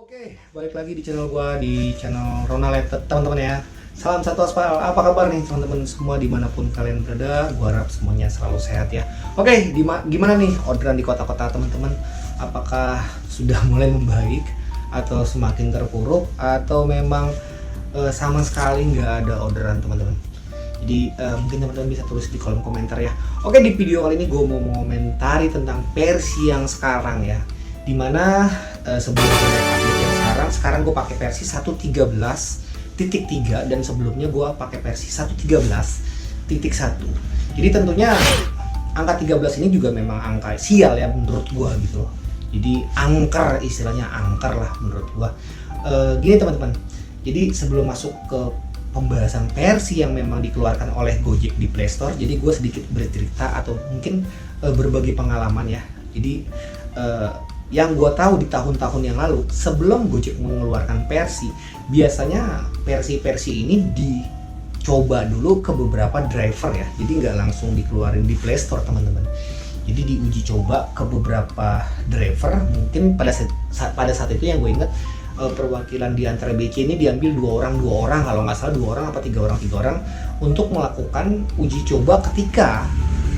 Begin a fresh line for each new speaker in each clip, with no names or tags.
Oke, balik lagi di channel gua, di channel Ronalted teman-teman ya. Salam satu aspal, apa kabar nih teman-teman semua dimanapun kalian berada? Gua harap semuanya selalu sehat ya. Oke, gimana nih orderan di kota-kota teman-teman? Apakah sudah mulai membaik atau semakin terpuruk atau memang sama sekali nggak ada orderan teman-teman? Jadi mungkin teman-teman bisa tulis di kolom komentar ya. Oke, di video kali ini gue mau mengomentari tentang versi yang sekarang ya. Dimana sebelum gue update yang sekarang gue pakai versi 1.13.3 dan sebelumnya gue pakai versi 1.13.1. Jadi tentunya angka 13 ini juga memang angka sial ya menurut gue gitu loh. Jadi angker, istilahnya angker lah menurut gue. Gini teman-teman, jadi sebelum masuk ke pembahasan versi yang memang dikeluarkan oleh Gojek di Play Store, jadi gue sedikit bercerita atau mungkin berbagi pengalaman ya. Jadi yang gue tahu di tahun-tahun yang lalu sebelum Gojek mengeluarkan versi, biasanya versi-versi ini dicoba dulu ke beberapa driver ya, jadi nggak langsung dikeluarin di Play Store teman-teman. Jadi diuji coba ke beberapa driver. Mungkin pada saat itu yang gue ingat perwakilan di antara BC ini diambil dua orang kalau nggak salah, 2 orang apa 3 orang untuk melakukan uji coba ketika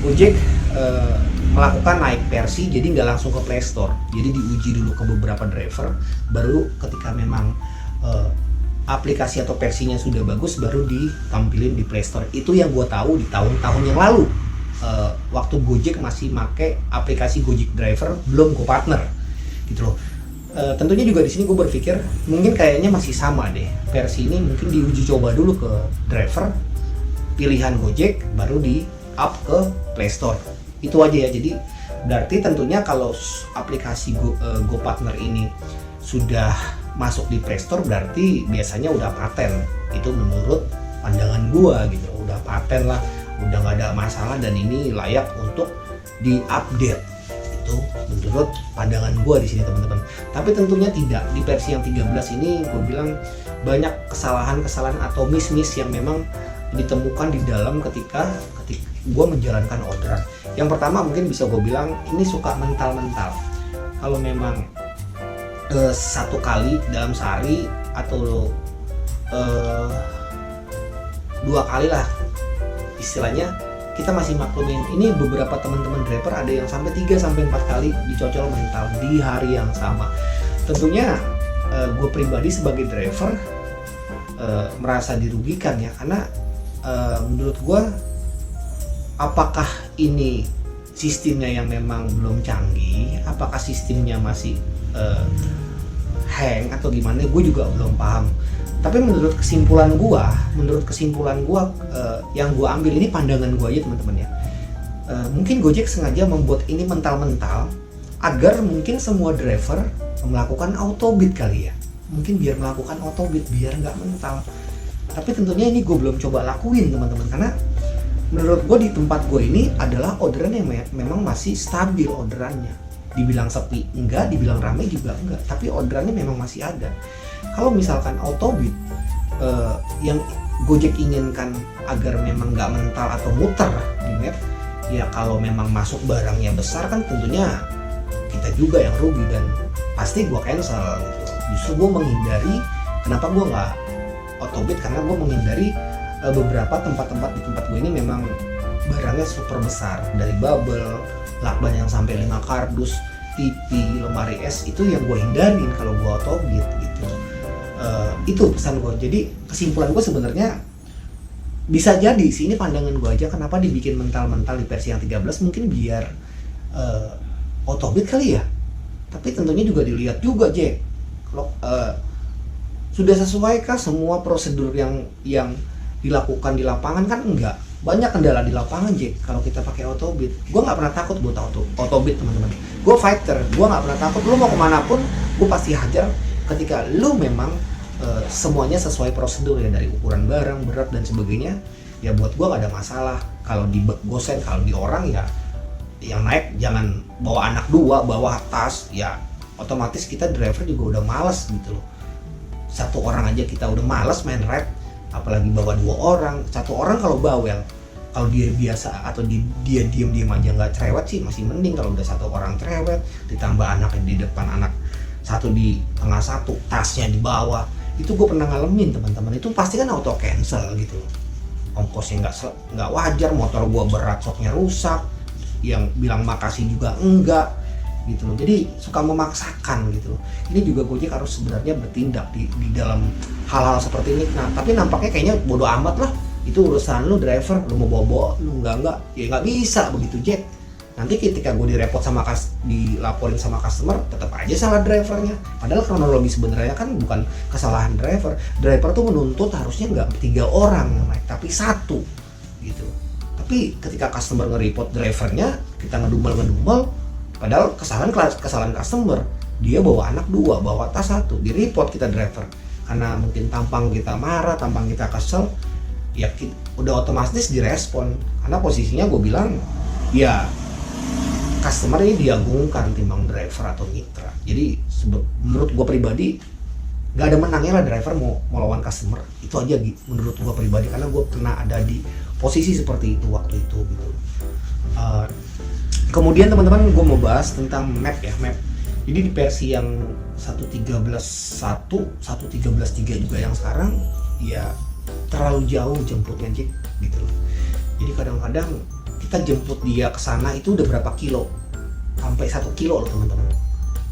Gojek melakukan naik versi, jadi nggak langsung ke Play Store, jadi diuji dulu ke beberapa driver, baru ketika memang aplikasi atau versinya sudah bagus baru ditampilin di Play Store. Itu yang gue tahu di tahun-tahun yang lalu, waktu Gojek masih pakai aplikasi Gojek Driver, belum GoPartner gitu loh. Tentunya juga di sini gue berpikir mungkin kayaknya masih sama deh, versi ini mungkin diuji coba dulu ke driver pilihan Gojek baru di up ke Play Store. Itu aja ya. Jadi berarti tentunya kalau aplikasi GoPartner ini sudah masuk di Play Store berarti biasanya udah paten. Itu menurut pandangan gua gitu, udah paten lah, udah nggak ada masalah dan ini layak untuk diupdate. Itu menurut pandangan gua di sini teman-teman. Tapi tentunya tidak, di versi yang 13 ini gua bilang banyak kesalahan-kesalahan atau miss yang memang ditemukan di dalam ketika gue menjalankan orderan. Yang pertama mungkin bisa gue bilang ini suka mental. Kalau memang satu kali dalam sehari atau 2 kali lah istilahnya, kita masih maklumin. Ini beberapa teman-teman driver ada yang sampai 3-4 kali dicocol mental di hari yang sama. Tentunya gue pribadi sebagai driver merasa dirugikan ya, karena menurut gue apakah ini sistemnya yang memang belum canggih, apakah sistemnya masih hang atau gimana, gue juga belum paham. Tapi menurut kesimpulan gue yang gue ambil ini pandangan gue aja teman-teman ya, mungkin Gojek sengaja membuat ini mental agar mungkin semua driver melakukan autobid kali ya, mungkin biar melakukan autobid biar nggak mental. Tapi tentunya ini gue belum coba lakuin teman-teman, karena menurut gue di tempat gue ini adalah orderan yang memang masih stabil orderannya. Dibilang sepi enggak, dibilang ramai juga enggak, tapi orderannya memang masih ada. Kalau misalkan autobid yang Gojek inginkan agar memang nggak mental atau muter di map, ya kalau memang masuk barangnya besar kan tentunya kita juga yang rugi dan pasti gue cancel gitu. Justru gue menghindari, kenapa gue nggak autobid, karena gue menghindari beberapa tempat-tempat di tempat gue ini memang barangnya super besar, dari bubble, lakban yang sampai 5 kardus, TV, lemari es, itu yang gue hindarin kalau gue autobid gitu. Itu pesan gue. Jadi kesimpulan gue sebenarnya bisa jadi sih, ini pandangan gue aja, kenapa dibikin mental di versi yang 13, mungkin biar autobid kali ya. Tapi tentunya juga dilihat juga Jack, sudah sesuaikah semua prosedur yang dilakukan di lapangan? Kan enggak, banyak kendala di lapangan Jack kalau kita pakai autobid. Gue nggak pernah takut buat autobid teman-teman, gue fighter, gue nggak pernah takut. Lu mau kemana pun gue pasti hajar ketika lu memang semuanya sesuai prosedur ya, dari ukuran barang, berat dan sebagainya. Ya buat gue nggak ada masalah. Kalau di gosen, kalau di orang ya yang naik jangan bawa anak 2, bawa tas, ya otomatis kita driver juga udah males gitu loh. 1 orang aja kita udah males main ride, apalagi bawa 2 orang. 1 orang kalau bawel, kalau dia biasa atau dia diam aja nggak cerewet sih masih mending. Kalau udah 1 orang cerewet ditambah anaknya di depan, anak satu di tengah satu, tasnya di bawah. Itu gue pernah ngalamin teman-teman, itu pasti kan auto cancel gitu. Ongkosnya nggak wajar, motor gue berat, shocknya rusak, yang bilang makasih juga enggak gitu loh. Jadi suka memaksakan gitu loh. Ini juga Gojek harus sebenarnya bertindak di dalam hal-hal seperti ini. Nah tapi nampaknya kayaknya bodo amat lah, itu urusan lu driver, lu mau bawa lu enggak ya nggak bisa begitu Jack. Nanti ketika gue dilaporin sama customer, tetap aja salah drivernya. Padahal kronologi sebenarnya kan bukan kesalahan driver. Driver tuh menuntut harusnya nggak 3 orang yang naik, tapi 1 gitu. Tapi ketika customer nge-report drivernya, kita ngedumel, padahal kesalahan customer. Dia bawa anak 2, bawa tas 1, di-report kita driver. Karena mungkin tampang kita marah, tampang kita kesel, ya udah otomatis direspon. Karena posisinya gue bilang, ya customer ini diagungkan timbang driver atau mitra. Jadi menurut gue pribadi gak ada menangnya lah driver mau lawan customer. Itu aja menurut gue pribadi, karena gue pernah ada di posisi seperti itu waktu itu gitu. Kemudian teman-teman, gue mau bahas tentang map ya, map. Jadi di versi yang 1.13.1, 1.13.3 juga yang sekarang ya terlalu jauh jemputnya Jack gitu loh. Jadi kadang-kadang kita jemput dia ke sana itu udah berapa kilo, sampai 1 kilo loh teman-teman.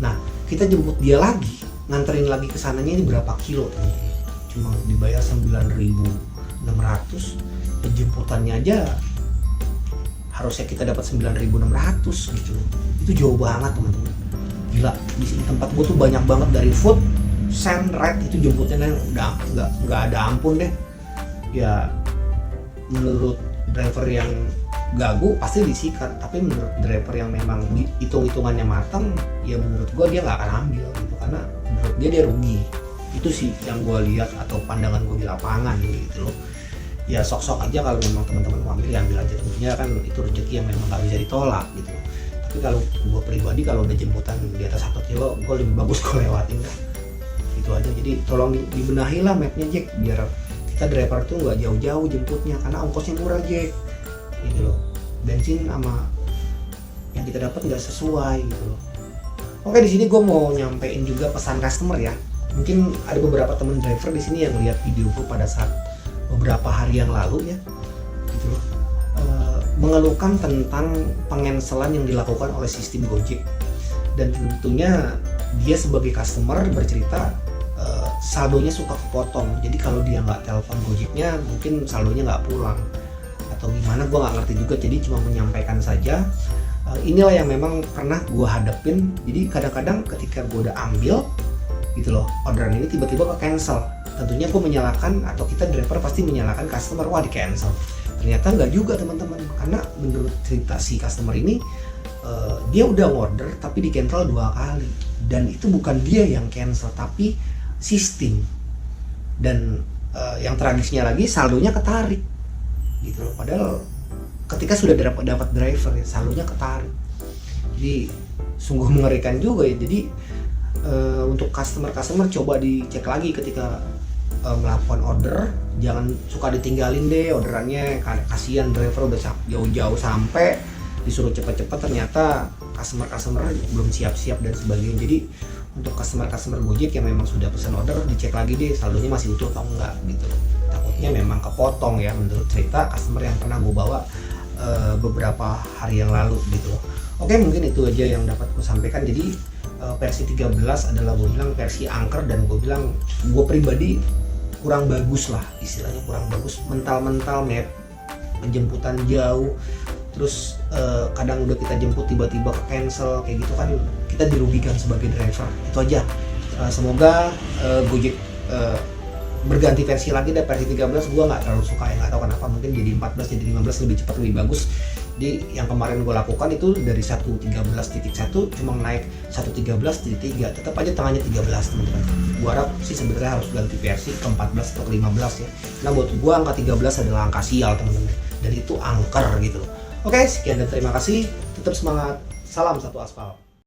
Nah kita jemput dia lagi, nganterin lagi ke sananya ini berapa kilo teman-teman, cuma dibayar 9.600, penjemputannya aja harusnya kita dapat 9.600 gitu. Itu jauh banget teman-teman, gila. Di sini tempat gue tuh banyak banget dari food, sand, ride, itu jemputnya udah nggak ada ampun deh. Ya menurut driver yang gagu pasti disikat, tapi menurut driver yang memang hitung-hitungannya matang, ya menurut gue dia nggak akan ambil gitu, karena menurut dia rugi. Itu sih yang gue lihat atau pandangan gue di lapangan gitu loh. Ya sok-sok aja kalau memang teman-teman mau ambil, ya ambil aja, tentunya kan itu rezeki yang memang nggak bisa ditolak gitu. Tapi kalau gue pribadi, kalau udah jemputan di atas 1 kilo, gue lebih bagus gue lewatin dah. Itu aja. Jadi tolong dibenahi lah mapnya Jack, biar kita driver tuh nggak jauh-jauh jemputnya, karena ongkosnya murah Jack gitu loh. Bensin sama yang kita dapat nggak sesuai gitu loh. Oke, di sini gue mau nyampein juga pesan customer ya. Mungkin ada beberapa teman driver di sini yang lihat video gue pada saat beberapa hari yang lalu ya gitu loh, mengeluhkan tentang pengenselan yang dilakukan oleh sistem Gojek. Dan tentunya dia sebagai customer bercerita saldonya suka kepotong. Jadi kalau dia nggak telepon Gojeknya, mungkin saldonya nggak pulang atau gimana, gue nggak ngerti juga. Jadi cuma menyampaikan saja, inilah yang memang pernah gue hadapin. Jadi kadang-kadang ketika gue udah ambil gitu loh orderan ini, tiba-tiba ke cancel. Tentunya gue menyalahkan, atau kita driver pasti menyalahkan customer, wah di cancel. Ternyata nggak juga teman-teman, karena menurut cerita si customer ini, dia udah order tapi di cancel 2 kali, dan itu bukan dia yang cancel tapi sistem. Dan yang tragisnya lagi, saldonya ketarik gitu loh. Padahal ketika sudah dapat driver ya, saldonya ketarik. Jadi sungguh mengerikan juga ya. Jadi untuk customer coba dicek lagi ketika melakukan order, jangan suka ditinggalin deh orderannya. Kasihan driver udah jauh-jauh sampai disuruh cepat-cepat, ternyata customer belum siap-siap dan sebagainya. Jadi untuk customer Gojek yang memang sudah pesan order, dicek lagi deh saldonya masih utuh atau enggak gitu. Takutnya memang kepotong ya, menurut cerita customer yang pernah gue bawa beberapa hari yang lalu gitu. Oke, mungkin itu aja yang dapat gue sampaikan. Jadi versi 13 adalah gue bilang versi angker, dan gue bilang gue pribadi kurang bagus lah, istilahnya kurang bagus. Mental map penjemputan jauh, terus kadang udah kita jemput tiba-tiba ke cancel kayak gitu kan, kita dirugikan sebagai driver. Itu aja. Semoga Gojek berganti versi lagi deh. Versi 13 gue nggak terlalu suka ya, nggak tahu kenapa, mungkin jadi 14 jadi 15 lebih cepat, lebih bagus. Jadi yang kemarin gue lakukan itu dari 1.13.1 cuma naik 1.13.3, tetap aja tengahnya 13 teman-teman. Gue harap sih sebenarnya harus ganti versi ke 14 atau ke 15 ya, karena buat gue angka 13 adalah angka sial teman-teman, dan itu angker gitu loh. Oke, sekian dan terima kasih, tetap semangat, salam satu aspal.